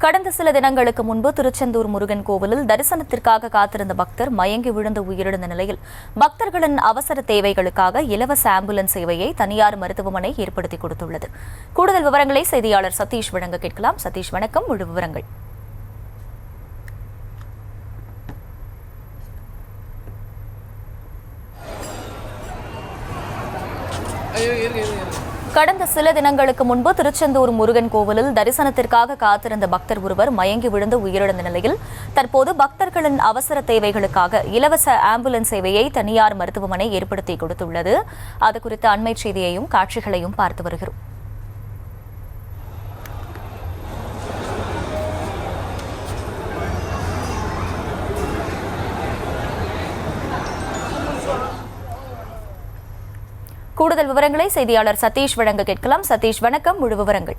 கடந்த சில தினங்களுக்கு முன்பு திருச்செந்தூர் முருகன் கோவிலில் தரிசனத்திற்காக காத்திருந்த பக்தர் மயங்கி விழுந்து உயிரிழந்த நிலையில் பக்தர்களின் அவசர தேவைகளுக்காக இலவச ஆம்புலன்ஸ் சேவையை தனியார் மருத்துவமனை ஏற்படுத்திக் கொடுத்துள்ளது. கூடுதல் விவரங்களை செய்தியாளர் சதீஷ் வழங்க கேட்கலாம். சதீஷ், வணக்கம். முழு விவரங்கள். கடந்த சில தினங்களுக்கு முன்பு திருச்செந்தூர் முருகன் கோவிலில் தரிசனத்திற்காக காத்திருந்த பக்தர் ஒருவர் மயங்கி விழுந்து உயிரிழந்த நிலையில் தற்போது பக்தர்களின் அவசர தேவைகளுக்காக இலவச ஆம்புலன்ஸ் சேவையை தனியார் மருத்துவமனை ஏற்படுத்தி கொடுத்துள்ளது. அது குறித்த அண்மை செய்தியையும் காட்சிகளையும் பார்த்து வருகிறோம். கூடுதல் விவரங்களை செய்தியாளர் சதீஷ் வழங்க கேட்கலாம். சதீஷ், வணக்கம். முழு விவரங்கள்.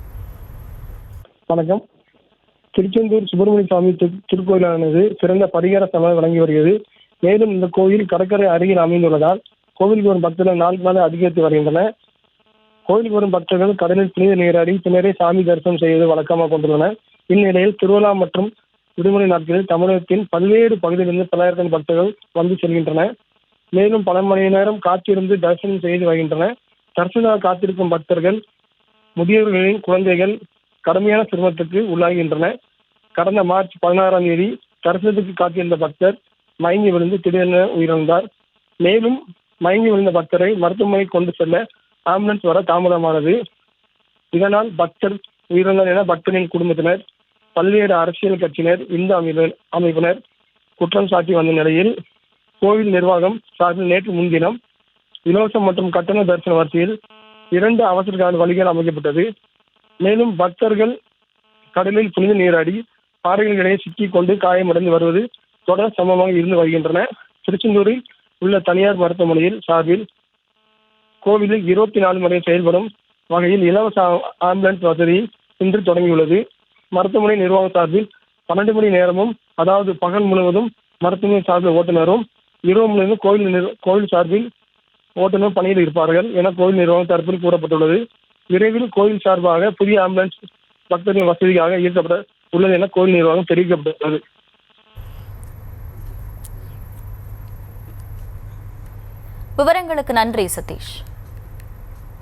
வணக்கம். திருச்செந்தூர் சுப்பிரமணிய சுவாமி திருக்கோயிலானது சிறந்த பரிகார ஸ்தலமாக வழங்கி வருகிறது. மேலும் இந்த கோயில் கடற்கரை அருகில் அமைந்துள்ளதால் கோவிலுக்கு வரும் பக்தர்கள் நாளுக்கு நாள் அதிகரித்து வருகின்றன. கோவிலுக்கு வரும் பக்தர்கள் கடலில் புனித நீராடி பின்னரே சாமி தரிசனம் செய்வது வழக்கமாக கொண்டுள்ளனர். இந்நிலையில் திருவிழா மற்றும் விடுமுறை நாட்களில் தமிழகத்தின் பல்வேறு பகுதிகளிலிருந்து பல்லாயிரக்கணக்கான பக்தர்கள் வந்து செல்கின்றனர். மேலும் பல மணி நேரம் காத்திருந்து தரிசனம் செய்து வருகின்றனர். தரிசனம் காத்திருக்கும் பக்தர்கள், முதியவர்களின் குழந்தைகள் கடுமையான சிரமத்துக்கு உள்ளாகின்றனர். கடந்த மார்ச் 16ஆம் தேதி தரிசனத்துக்கு காத்திருந்த பக்தர் மயங்கி விழுந்து திடீரென உயிரிழந்தார். மேலும் மயங்கி விழுந்த பக்தரை மருத்துவமனை கொண்டு செல்ல ஆம்புலன்ஸ் வர தாமதமானது. இதனால் பக்தர் உயிரிழந்தார் என பக்தரின் குடும்பத்தினர், பல்வேறு அரசியல் கட்சியினர், இந்து அமைப்பினர் குற்றம் சாட்டி வந்த நிலையில் கோவில் நிர்வாகம் சார்பில் நேற்று முன்தினம் இலவசம் மற்றும் கட்டண தரிசன வரிசையில் 2 அவசர கால வழிகள் அமைக்கப்பட்டது. மேலும் பக்தர்கள் கடலில் புனித நீராடி பாறைகளிடையே சிக்கிக் கொண்டு காயமடைந்து வருவது தொடர் சம்பவமாக இருந்து வருகின்றன. திருச்செந்தூரில் உள்ள தனியார் மருத்துவமனையில் சார்பில் கோவிலில் 24 மணி செயல்படும் வகையில் இலவச ஆம்புலன்ஸ் வசதி இன்று தொடங்கியுள்ளது. மருத்துவமனை நிர்வாகம் சார்பில் 12 மணி நேரமும், அதாவது பகல் முழுவதும் மருத்துவமனை சார்பில் ஓட்டுநரும், இரவு முழுவதும் கோவில் சார்பில் ஓட்டுநர் பணியில் இருப்பார்கள் என கோவில் நிர்வாகம் தரப்பில் கூறப்பட்டுள்ளது. விரைவில் கோவில் சார்பாக புதிய ஆம்புலன்ஸ் பக்தர்களின் வசதிக்காக ஈர்க்கப்பட உள்ளது என கோவில் நிர்வாகம் தெரிவிக்கப்பட்டுள்ளது. விவரங்களுக்கு நன்றி சதீஷ்.